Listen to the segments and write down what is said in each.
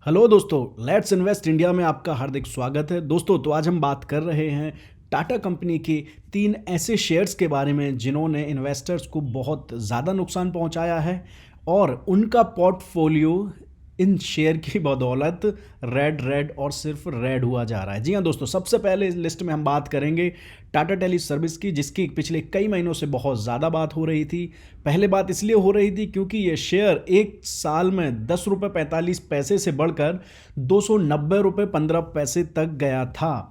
Hello दोस्तों, let's invest India में आपका हार्दिक स्वागत है। दोस्तों, तो आज हम बात कर रहे हैं टाटा कंपनी के 3 ऐसे शेयर्स के बारे में जिन्होंने इन्वेस्टर्स को बहुत ज़्यादा नुकसान पहुंचाया है और उनका पोर्टफोलियो इन शेयर की बदौलत रेड रेड और सिर्फ रेड हुआ जा रहा है। जी हाँ दोस्तों, सबसे पहले इस लिस्ट में हम बात करेंगे टाटा टेली सर्विस की, जिसकी पिछले कई महीनों से बहुत ज़्यादा बात हो रही थी। पहले बात इसलिए हो रही थी क्योंकि ये शेयर एक साल में 10 रुपये 45 पैसे से बढ़कर 290 रुपये 15 पैसे तक गया था।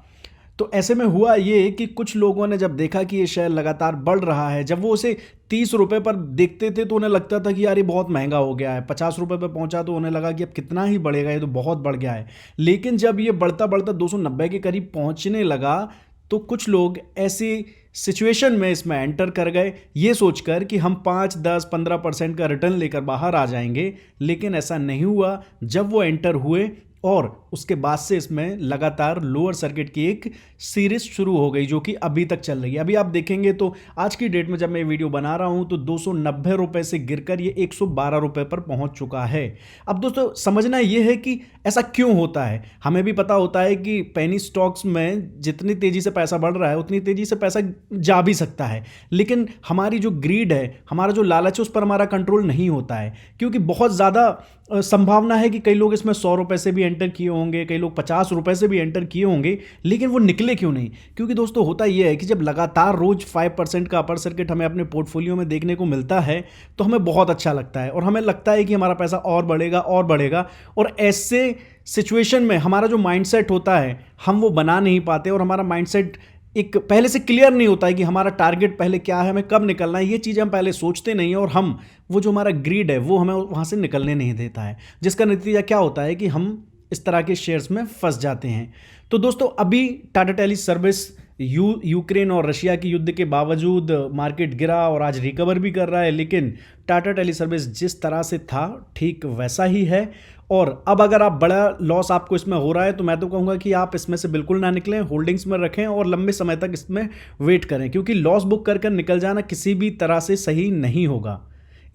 तो ऐसे में हुआ ये कि कुछ लोगों ने जब देखा कि ये शेयर लगातार बढ़ रहा है, जब वो उसे 30 रुपये पर देखते थे तो उन्हें लगता था कि यार ये बहुत महंगा हो गया है। 50 रुपये पर पहुंचा तो उन्हें लगा कि अब कितना ही बढ़ेगा, ये तो बहुत बढ़ गया है। लेकिन जब ये बढ़ता बढ़ता 290 के करीब पहुंचने लगा तो कुछ लोग ऐसी सिचुएशन में इसमें एंटर कर गए, ये सोचकर कि हम 5, 10, 15% का रिटर्न लेकर बाहर आ जाएंगे। लेकिन ऐसा नहीं हुआ। जब वो एंटर हुए और उसके बाद से इसमें लगातार लोअर सर्किट की एक सीरीज शुरू हो गई, जो कि अभी तक चल रही है। अभी आप देखेंगे तो आज की डेट में जब मैं वीडियो बना रहा हूं तो 290 रुपए से गिरकर ये 112 रुपए पर पहुंच चुका है। अब दोस्तों, समझना यह है कि ऐसा क्यों होता है। हमें भी पता होता है कि पेनी स्टॉक्स में जितनी तेजी से पैसा बढ़ रहा है उतनी तेजी से पैसा जा भी सकता है, लेकिन हमारी जो ग्रीड है, हमारा जो लालच है, उस पर हमारा कंट्रोल नहीं होता है। क्योंकि बहुत ज़्यादा संभावना है कि कई लोग इसमें 100 रुपए से भी एंटर किए होंगे, कई लोग 50 रुपए से भी एंटर किए होंगे, लेकिन वो निकले क्यों नहीं। क्योंकि दोस्तों, होता यह है कि जब लगातार रोज 5% का अपर सर्किट हमें अपने पोर्टफोलियो में देखने को मिलता है तो हमें बहुत अच्छा लगता है और हमें लगता है कि हमारा पैसा और बढ़ेगा और बढ़ेगा। और ऐसे सिचुएशन में हमारा जो माइंडसेट होता है हम वो बना नहीं पाते और हमारा माइंडसेट एक पहले से क्लियर नहीं होता है कि हमारा टारगेट पहले क्या है, हमें कब निकलना है। ये चीज़ें हम पहले सोचते नहीं हैं और हम वो जो हमारा ग्रीड है वो हमें वहाँ से निकलने नहीं देता है, जिसका नतीजा क्या होता है कि हम इस तरह के शेयर्स में फंस जाते हैं। तो दोस्तों, अभी टाटा टेली सर्विस यूक्रेन और रशिया की युद्ध के बावजूद मार्केट गिरा और आज रिकवर भी कर रहा है, लेकिन टाटा टेली सर्विस जिस तरह से था ठीक वैसा ही है। और अब अगर आप बड़ा लॉस आपको इसमें हो रहा है तो मैं तो कहूँगा कि आप इसमें से बिल्कुल ना निकलें, होल्डिंग्स में रखें और लंबे समय तक इसमें वेट करें, क्योंकि लॉस बुक कर निकल जाना किसी भी तरह से सही नहीं होगा।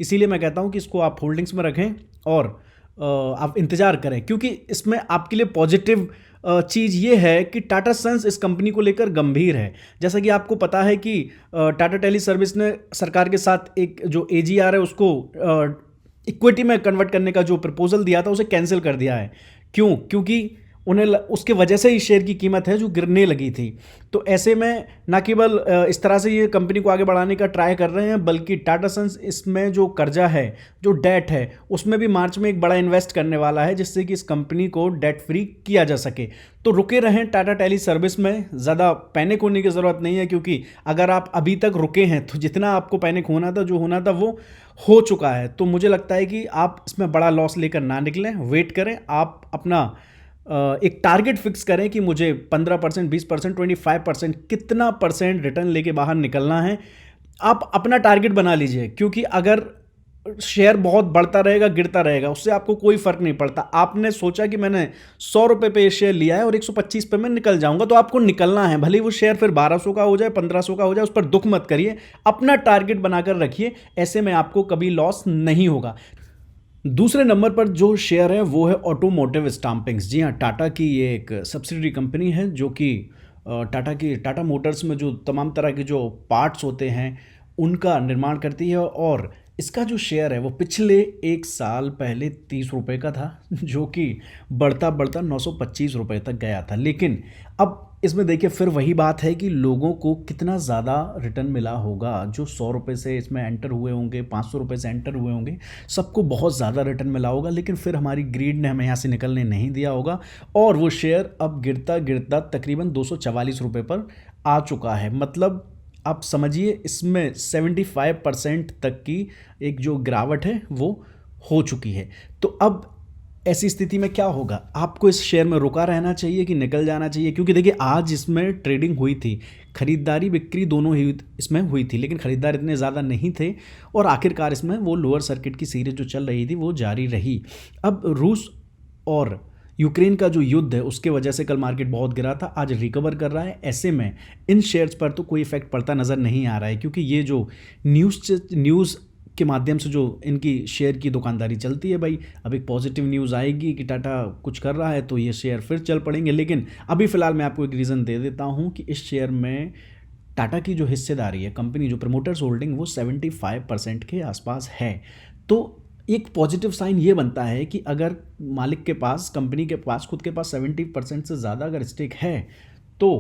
इसीलिए मैं कहता हूँ कि इसको आप होल्डिंग्स में रखें और आप इंतज़ार करें, क्योंकि इसमें आपके लिए पॉजिटिव चीज़ ये है कि टाटा सन्स इस कंपनी को लेकर गंभीर है। जैसा कि आपको पता है कि टाटा टेली सर्विस ने सरकार के साथ एक जो एजीआर है उसको इक्विटी में कन्वर्ट करने का जो प्रपोजल दिया था उसे कैंसिल कर दिया है। क्यों? क्योंकि उन्हें उसके वजह से ही शेयर की कीमत है जो गिरने लगी थी। तो ऐसे में न केवल इस तरह से ये कंपनी को आगे बढ़ाने का ट्राई कर रहे हैं, बल्कि टाटा सन्स इसमें जो कर्जा है, जो डेट है, उसमें भी मार्च में एक बड़ा इन्वेस्ट करने वाला है, जिससे कि इस कंपनी को डेट फ्री किया जा सके। तो रुके रहें टाटा टेली सर्विस में, ज़्यादा पैनिक होने की ज़रूरत नहीं है, क्योंकि अगर आप अभी तक रुके हैं तो जितना आपको पैनिक होना था, जो होना था वो हो चुका है। तो मुझे लगता है कि आप इसमें बड़ा लॉस लेकर ना निकलें, वेट करें। आप अपना एक टारगेट फिक्स करें कि मुझे 15%, 20%, 25% कितना परसेंट रिटर्न लेके बाहर निकलना है। आप अपना टारगेट बना लीजिए, क्योंकि अगर शेयर बहुत बढ़ता रहेगा, गिरता रहेगा, उससे आपको कोई फर्क नहीं पड़ता। आपने सोचा कि मैंने 100 रुपये पे शेयर लिया है और 125 पे मैं निकल जाऊंगा, तो आपको निकलना है। भले वो शेयर फिर 1200 का हो जाए, 1500 का हो जाए, उस पर दुख मत करिए, अपना टारगेट बनाकर रखिए। ऐसे में आपको कभी लॉस नहीं होगा। दूसरे नंबर पर जो शेयर है वो है ऑटोमोटिव स्टाम्पिंग्स। जी हाँ, टाटा की ये एक सब्सिडरी कंपनी है जो कि टाटा मोटर्स में जो तमाम तरह के जो पार्ट्स होते हैं उनका निर्माण करती है। और इसका जो शेयर है वो पिछले एक साल पहले 30 रुपये का था, जो कि बढ़ता बढ़ता 925 रुपये तक गया था। लेकिन अब इसमें देखिए फिर वही बात है कि लोगों को कितना ज़्यादा रिटर्न मिला होगा। जो 100 रुपये से इसमें एंटर हुए होंगे, 500 रुपये से एंटर हुए होंगे, सबको बहुत ज़्यादा रिटर्न मिला होगा, लेकिन फिर हमारी ग्रीड ने हमें यहाँ से निकलने नहीं दिया होगा और वो शेयर अब गिरता गिरता तकरीबन 244 रुपये पर आ चुका है। मतलब आप समझिए इसमें 75% तक की एक जो गिरावट है वो हो चुकी है। तो अब ऐसी स्थिति में क्या होगा? आपको इस शेयर में रुका रहना चाहिए कि निकल जाना चाहिए? क्योंकि देखिए आज इसमें ट्रेडिंग हुई थी, खरीदारी बिक्री दोनों ही इसमें हुई थी, लेकिन खरीदार इतने ज़्यादा नहीं थे और आखिरकार इसमें वो लोअर सर्किट की सीरीज जो चल रही थी वो जारी रही। अब रूस और यूक्रेन का जो युद्ध है उसके वजह से कल मार्केट बहुत गिरा था, आज रिकवर कर रहा है। ऐसे में इन शेयर्स पर तो कोई इफेक्ट पड़ता नज़र नहीं आ रहा है, क्योंकि ये जो न्यूज़ के माध्यम से जो इनकी शेयर की दुकानदारी चलती है भाई। अब एक पॉजिटिव न्यूज़ आएगी कि टाटा कुछ कर रहा है तो ये शेयर फिर चल पड़ेंगे। लेकिन अभी फ़िलहाल मैं आपको एक रीज़न दे देता हूँ कि इस शेयर में टाटा की जो हिस्सेदारी है, कंपनी जो प्रमोटर्स होल्डिंग, वो 75% के आसपास है। तो एक पॉजिटिव साइन ये बनता है कि अगर मालिक के पास, कंपनी के पास, खुद के पास 70% से ज़्यादा अगर स्टेक है तो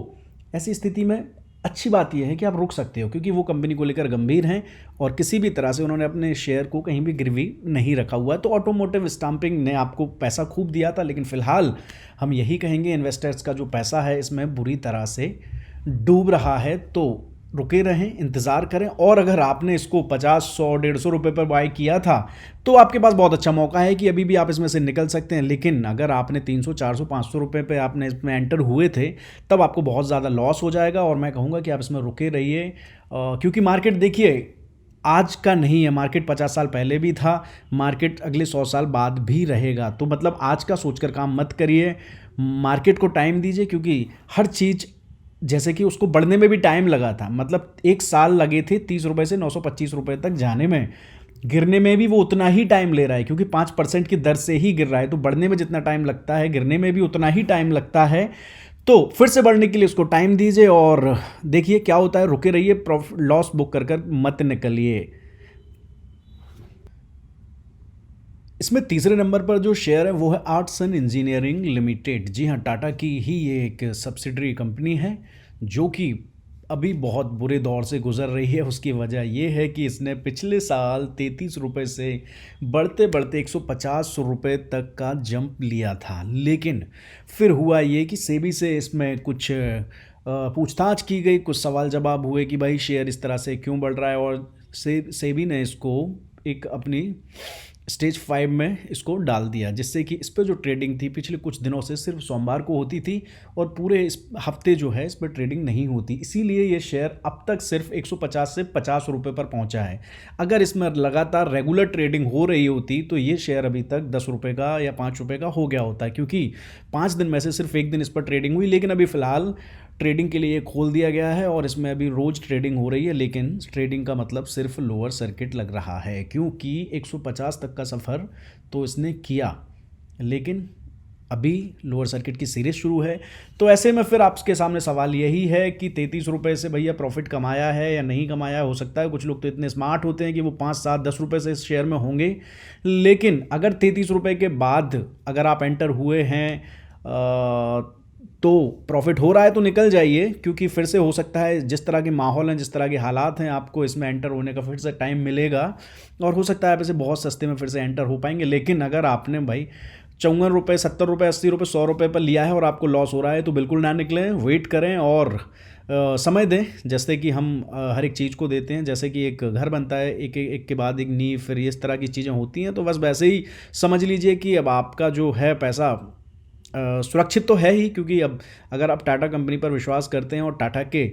ऐसी स्थिति में अच्छी बात यह है कि आप रुक सकते हो, क्योंकि वो कंपनी को लेकर गंभीर हैं और किसी भी तरह से उन्होंने अपने शेयर को कहीं भी गिरवी नहीं रखा हुआ है। तो ऑटोमोटिव स्टैंपिंग ने आपको पैसा खूब दिया था, लेकिन फ़िलहाल हम यही कहेंगे इन्वेस्टर्स का जो पैसा है इसमें बुरी तरह से डूब रहा है। तो रुके रहें, इंतज़ार करें। और अगर आपने इसको 50, 100, 150 रुपये पर बाय किया था तो आपके पास बहुत अच्छा मौका है कि अभी भी आप इसमें से निकल सकते हैं। लेकिन अगर आपने 300, 400, 500 रुपये पे आपने इसमें एंटर हुए थे तब आपको बहुत ज़्यादा लॉस हो जाएगा। और मैं कहूँगा कि आप इसमें रुके रहिए, क्योंकि मार्केट देखिए आज का नहीं है, मार्केट 50 साल पहले भी था, मार्केट अगले 100 साल बाद भी रहेगा। तो मतलब आज का सोचकर काम मत करिए, मार्केट को टाइम दीजिए, क्योंकि हर चीज़ जैसे कि उसको बढ़ने में भी टाइम लगा था, मतलब 1 साल लगे थे 30 रुपये से 925 रुपये तक जाने में, गिरने में भी वो उतना ही टाइम ले रहा है, क्योंकि 5% की दर से ही गिर रहा है। तो बढ़ने में जितना टाइम लगता है गिरने में भी उतना ही टाइम लगता है। तो फिर से बढ़ने के लिए उसको टाइम दीजिए और देखिए क्या होता है, रुके रहिए, लॉस बुक कर कर मत निकलिए। इसमें तीसरे नंबर पर जो शेयर है वो है आर्टसन इंजीनियरिंग लिमिटेड। जी हाँ, टाटा की ही ये एक सब्सिडरी कंपनी है जो कि अभी बहुत बुरे दौर से गुजर रही है। उसकी वजह ये है कि इसने पिछले साल 33 रुपये से बढ़ते बढ़ते 150 रुपये तक का जंप लिया था। लेकिन फिर हुआ ये कि सेबी से इसमें कुछ पूछताछ की गई, कुछ सवाल जवाब हुए कि भाई शेयर इस तरह से क्यों बढ़ रहा है, और सेबी ने इसको एक अपनी स्टेज 5 में इसको डाल दिया, जिससे कि इस पर जो ट्रेडिंग थी पिछले कुछ दिनों से सिर्फ सोमवार को होती थी और पूरे इस हफ्ते जो है इस पर ट्रेडिंग नहीं होती। इसीलिए ये शेयर अब तक सिर्फ 150 से 50 रुपये पर पहुंचा है। अगर इसमें लगातार रेगुलर ट्रेडिंग हो रही होती तो ये शेयर अभी तक 10 रुपये का या 5 रुपये का हो गया होता है, क्योंकि 5 दिन में से सिर्फ एक दिन इस पर ट्रेडिंग हुई। लेकिन अभी फ़िलहाल ट्रेडिंग के लिए खोल दिया गया है और इसमें अभी रोज़ ट्रेडिंग हो रही है, लेकिन ट्रेडिंग का मतलब सिर्फ लोअर सर्किट लग रहा है, क्योंकि 150 तक का सफ़र तो इसने किया, लेकिन अभी लोअर सर्किट की सीरीज शुरू है। तो ऐसे में फिर आपके सामने सवाल यही है कि 33 रुपये से भैया प्रॉफिट कमाया है या नहीं कमाया। हो सकता है कुछ लोग तो इतने स्मार्ट होते हैं कि वो 5, 7, 10 रुपये से इस शेयर में होंगे, लेकिन अगर 33 रुपये के बाद अगर आप एंटर हुए हैं तो प्रॉफिट हो रहा है तो निकल जाइए, क्योंकि फिर से हो सकता है जिस तरह के माहौल हैं, जिस तरह के हालात हैं, आपको इसमें एंटर होने का फिर से टाइम मिलेगा और हो सकता है आप इसे बहुत सस्ते में फिर से एंटर हो पाएंगे। लेकिन अगर आपने भाई 54 रुपये, 70 रुपये, 80 रुपये, 100 रुपये पर लिया है और आपको लॉस हो रहा है तो बिल्कुल ना निकलें, वेट करें और समय दें, जैसे कि हम हर एक चीज़ को देते हैं। जैसे कि एक घर बनता है, एक एक के बाद एक नींव, फिर इस तरह की चीज़ें होती हैं। तो बस वैसे ही समझ लीजिए कि अब आपका जो है पैसा सुरक्षित तो है ही, क्योंकि अब अगर आप टाटा कंपनी पर विश्वास करते हैं और टाटा के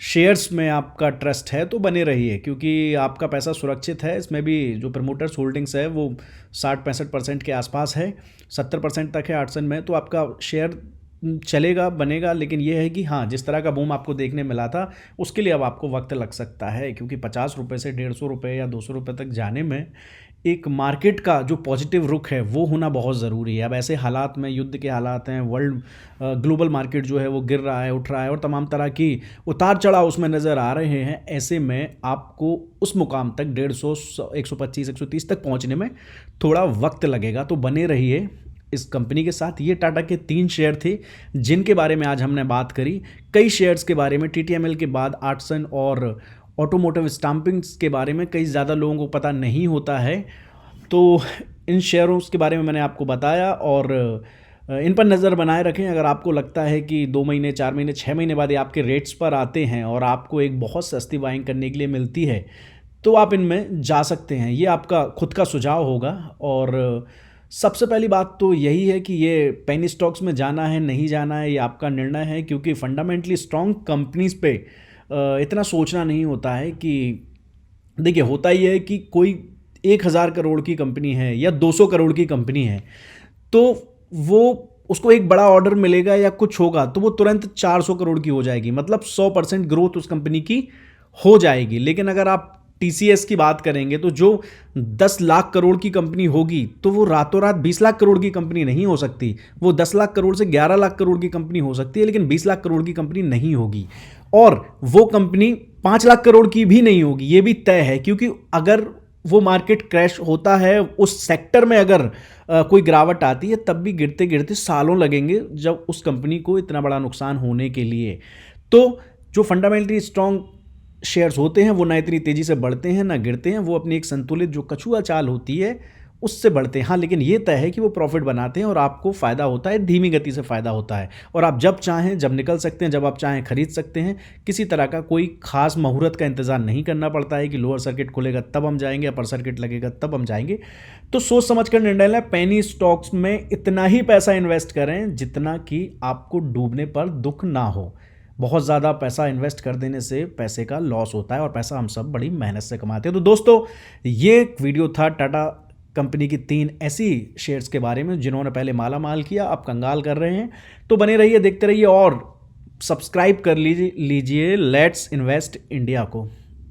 शेयर्स में आपका ट्रस्ट है तो बने रहिए, क्योंकि आपका पैसा सुरक्षित है। इसमें भी जो प्रमोटर्स होल्डिंग्स है वो 60-65% के आसपास है, 70% तक है आर्टसन में। तो आपका शेयर चलेगा, बनेगा। लेकिन ये है कि हाँ, जिस तरह का बूम आपको देखने मिला था उसके लिए अब आपको वक्त लग सकता है, क्योंकि 50 रुपये से 150 रुपये या 200 रुपये तक जाने में एक मार्केट का जो पॉजिटिव रुख है वो होना बहुत ज़रूरी है। अब ऐसे हालात में, युद्ध के हालात हैं, वर्ल्ड ग्लोबल मार्केट जो है वो गिर रहा है, उठ रहा है और तमाम तरह की उतार चढ़ाव उसमें नज़र आ रहे हैं। ऐसे में आपको उस मुकाम तक 150, 125, 130 तक पहुंचने में थोड़ा वक्त लगेगा। तो बने रहिए इस कंपनी के साथ। ये टाटा के 3 शेयर थे जिनके बारे में आज हमने बात करी। कई शेयर्स के बारे में, टीटीएमएल के बाद आर्टसन और ऑटोमोटिव स्टैंपिंग्स के बारे में कई ज़्यादा लोगों को पता नहीं होता है। तो इन शेयरों के बारे में मैंने आपको बताया और इन पर नज़र बनाए रखें। अगर आपको लगता है कि 2 महीने, 4 महीने, 6 महीने बाद ये आपके रेट्स पर आते हैं और आपको एक बहुत सस्ती बाइंग करने के लिए मिलती है तो आप इनमें जा सकते हैं। ये आपका खुद का सुझाव होगा। और सबसे पहली बात तो यही है कि ये पेनी स्टॉक्स में जाना है नहीं जाना है ये आपका निर्णय है, क्योंकि फंडामेंटली स्ट्रॉन्ग कंपनीज़ पे इतना सोचना नहीं होता है। कि देखिए, होता ही है कि कोई 1000 करोड़ की कंपनी है या 200 करोड़ की कंपनी है तो वो उसको एक बड़ा ऑर्डर मिलेगा या कुछ होगा तो वो तुरंत 400 करोड़ की हो जाएगी, मतलब 100% ग्रोथ उस कंपनी की हो जाएगी। लेकिन अगर आप टीसीएस की बात करेंगे तो जो 10 लाख करोड़ की कंपनी होगी तो वो रातों रात 20 लाख करोड़ की कंपनी नहीं हो सकती। वो 10 लाख करोड़ से 11 लाख करोड़ की कंपनी हो सकती है, लेकिन 20 लाख करोड़ की कंपनी नहीं होगी। और वो कंपनी 5 लाख करोड़ की भी नहीं होगी, ये भी तय है। क्योंकि अगर वो मार्केट क्रैश होता है, उस सेक्टर में अगर कोई गिरावट आती है, तब भी गिरते गिरते सालों लगेंगे जब उस कंपनी को इतना बड़ा नुकसान होने के लिए। तो जो फंडामेंटली स्ट्रांग शेयर्स होते हैं वो ना इतनी तेजी से बढ़ते हैं ना गिरते हैं, वो अपनी एक संतुलित जो कछुआ चाल होती है उससे बढ़ते हैं। हाँ, लेकिन ये तय है कि वो प्रॉफिट बनाते हैं और आपको फ़ायदा होता है, धीमी गति से फ़ायदा होता है। और आप जब चाहें जब निकल सकते हैं, जब आप चाहें खरीद सकते हैं। किसी तरह का कोई खास मुहूर्त का इंतज़ार नहीं करना पड़ता है कि लोअर सर्किट खुलेगा तब हम जाएंगे, अपर सर्किट लगेगा तब हम जाएंगे। तो सोच समझ कर निर्णय लें। पेनी स्टॉक्स में इतना ही पैसा इन्वेस्ट करें जितना कि आपको डूबने पर दुख ना हो। बहुत ज़्यादा पैसा इन्वेस्ट कर देने से पैसे का लॉस होता है, और पैसा हम सब बड़ी मेहनत से कमाते हैं। तो दोस्तों, ये एक वीडियो था टाटा कंपनी की 3 ऐसी शेयर्स के बारे में जिन्होंने पहले माला माल किया, अब कंगाल कर रहे हैं। तो बने रहिए, देखते रहिए और सब्सक्राइब कर लीजिए लेट्स इन्वेस्ट इंडिया को।